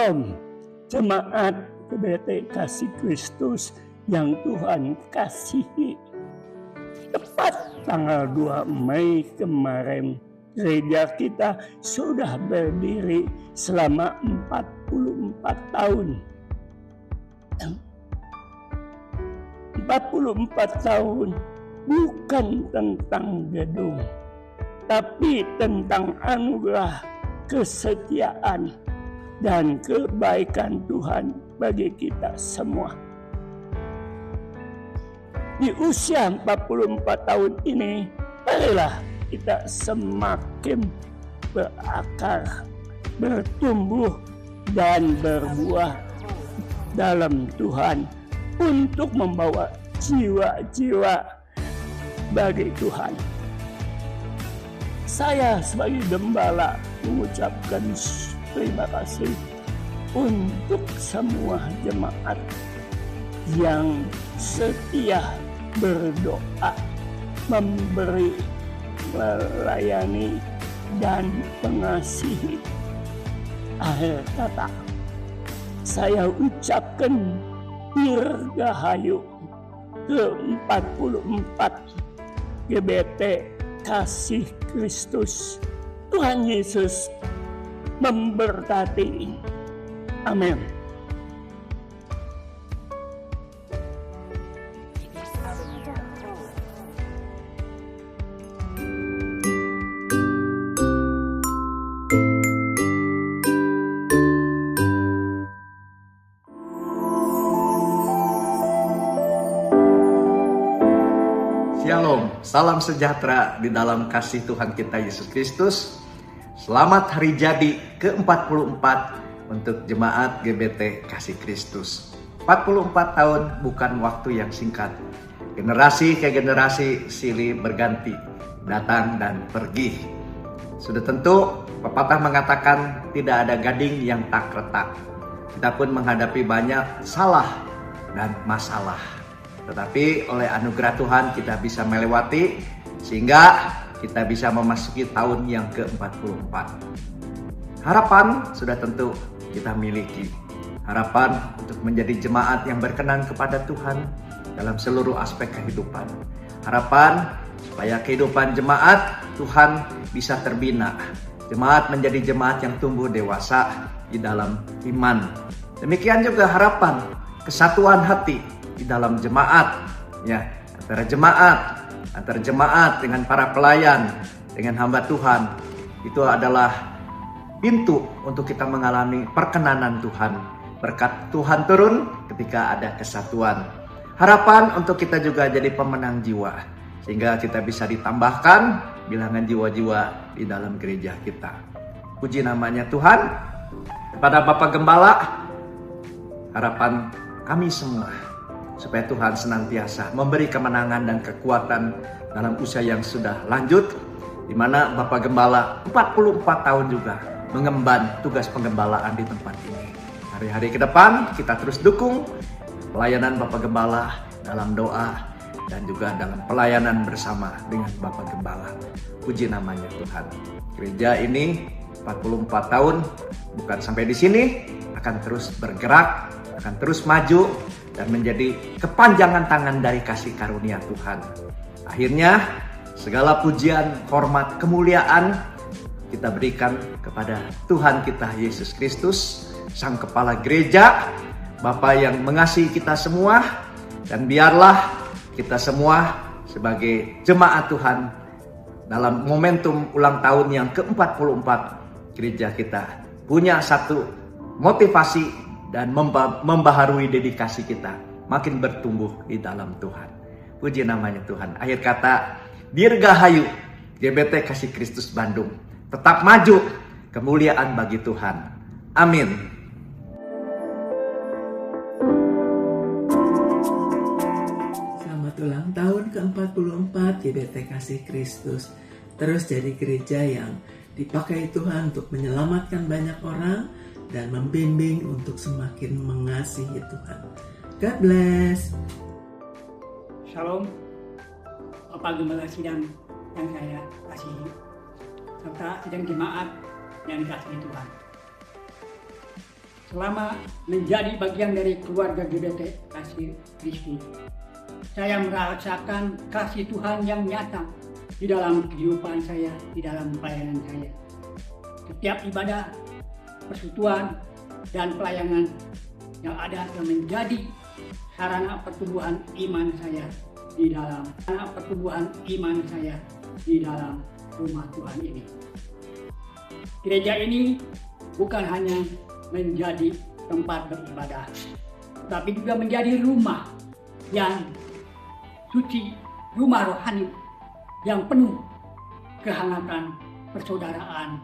Shalom, jemaat GBT Kasih Kristus yang Tuhan kasihi. Tepat tanggal 2 Mei kemarin, gereja kita sudah berdiri selama 44 tahun. 44 tahun bukan tentang gedung, tapi tentang anugerah, kesetiaan, dan kebaikan Tuhan bagi kita semua. Di usia 44 tahun ini, marilah kita semakin berakar, bertumbuh, dan berbuah dalam Tuhan untuk membawa jiwa-jiwa bagi Tuhan. Saya sebagai gembala mengucapkan terima kasih untuk semua jemaat yang setia berdoa, memberi, melayani, dan mengasihi. Akhir kata, saya ucapkan dirgahayu ke-44 GBT Kasih Kristus. Tuhan Yesus memberkati. Amin. Shalom, salam sejahtera di dalam kasih Tuhan kita Yesus Kristus. Selamat hari jadi ke-44 untuk jemaat GBT Kasih Kristus. 44 tahun bukan waktu yang singkat. Generasi ke generasi silih berganti, datang dan pergi. Sudah tentu pepatah mengatakan tidak ada gading yang tak retak. Kita pun menghadapi banyak salah dan masalah. Tetapi oleh anugerah Tuhan kita bisa melewati sehingga kita bisa memasuki tahun yang ke-44. Harapan sudah tentu kita miliki. Harapan untuk menjadi jemaat yang berkenan kepada Tuhan dalam seluruh aspek kehidupan. Harapan supaya kehidupan jemaat Tuhan bisa terbina. Jemaat menjadi jemaat yang tumbuh dewasa di dalam iman. Demikian juga harapan kesatuan hati di dalam jemaat, ya, antara jemaat dengan para pelayan, dengan hamba Tuhan. Itu adalah pintu untuk kita mengalami perkenanan Tuhan. Berkat Tuhan turun ketika ada kesatuan. Harapan untuk kita juga jadi pemenang jiwa, sehingga kita bisa ditambahkan bilangan jiwa-jiwa di dalam gereja kita. Puji namanya Tuhan. Kepada Bapak Gembala, harapan kami semua supaya Tuhan senantiasa memberi kemenangan dan kekuatan dalam usia yang sudah lanjut, di mana Bapak Gembala 44 tahun juga mengemban tugas penggembalaan di tempat ini. Hari-hari ke depan kita terus dukung pelayanan Bapak Gembala dalam doa dan juga dalam pelayanan bersama dengan Bapak Gembala. Puji namanya Tuhan. Gereja ini 44 tahun bukan sampai di sini, akan terus bergerak, akan terus maju dan menjadi kepanjangan tangan dari kasih karunia Tuhan. Akhirnya segala pujian, hormat, kemuliaan kita berikan kepada Tuhan kita Yesus Kristus, Sang Kepala Gereja, Bapa yang mengasihi kita semua. Dan biarlah kita semua sebagai jemaat Tuhan dalam momentum ulang tahun yang ke-44 gereja kita punya satu motivasi dan membaharui dedikasi kita, makin bertumbuh di dalam Tuhan. Puji namanya Tuhan. Akhir kata, dirgahayu GBT Kasih Kristus Bandung. Tetap maju, kemuliaan bagi Tuhan. Amin. Selamat ulang tahun ke-44 GBT Kasih Kristus. Terus jadi gereja yang dipakai Tuhan untuk menyelamatkan banyak orang dan membimbing untuk semakin mengasihi Tuhan. God bless. Shalom, Bapak Gembala Sidang yang saya kasihi, serta sidang jemaat yang dikasihi Tuhan. selama menjadi bagian dari keluarga GBT Kasih Kristus, saya merasakan kasih Tuhan yang nyata di dalam kehidupan saya, di dalam pelayanan saya. Setiap ibadah, persekutuan, dan pelayanan yang ada yang menjadi sarana pertumbuhan iman saya di dalam rumah Tuhan ini. Gereja ini bukan hanya menjadi tempat beribadah, tapi juga menjadi rumah yang suci, rumah rohani yang penuh kehangatan, persaudaraan,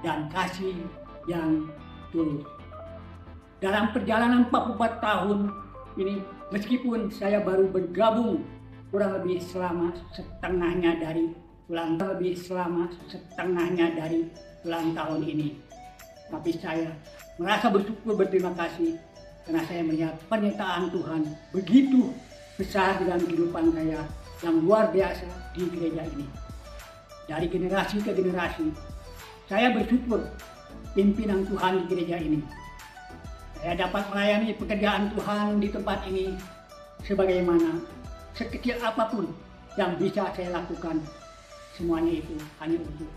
dan kasih yang tulus. Dalam perjalanan 44 tahun ini, meskipun saya baru bergabung kurang lebih selama setengahnya dari ulang tahun ini, tapi saya merasa bersyukur, berterima kasih karena saya melihat penyertaan Tuhan begitu besar dalam kehidupan saya yang luar biasa di gereja ini. Dari generasi ke generasi, saya bersyukur pimpinan Tuhan di gereja ini. Saya dapat melayani pekerjaan Tuhan di tempat ini sebagaimana sekecil apapun yang bisa saya lakukan. Semuanya itu hanya untuk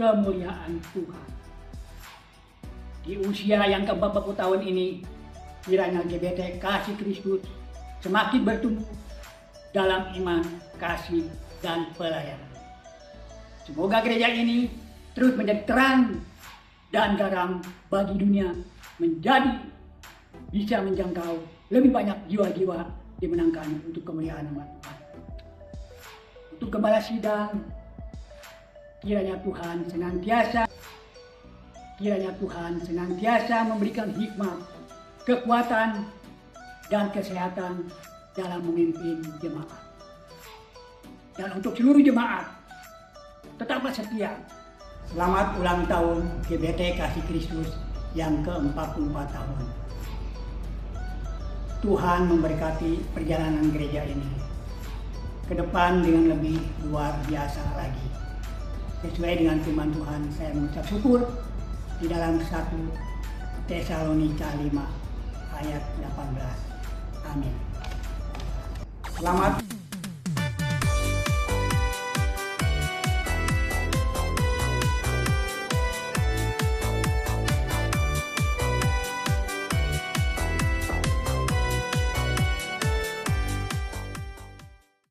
kemuliaan Tuhan. Di usia yang ke-40 tahun ini, kiranya GBT Kasih Kristus semakin bertumbuh dalam iman, kasih, dan pelayanan. Semoga gereja ini terus menjadi terang dan garam bagi dunia, menjadi bisa menjangkau lebih banyak jiwa-jiwa dimenangkan untuk kemuliaan nama Tuhan. Untuk gembala sidang, kiranya Tuhan senantiasa memberikan hikmat, kekuatan, dan kesehatan dalam memimpin jemaat. Dan untuk seluruh jemaat, tetaplah setia. Selamat ulang tahun GBT Kasih Kristus yang ke-44 tahun. Tuhan memberkati perjalanan gereja ini ke depan dengan lebih luar biasa lagi. Sesuai dengan firman Tuhan, saya mengucap syukur di dalam 1 Tesalonika 5 ayat 18. Amin. Selamat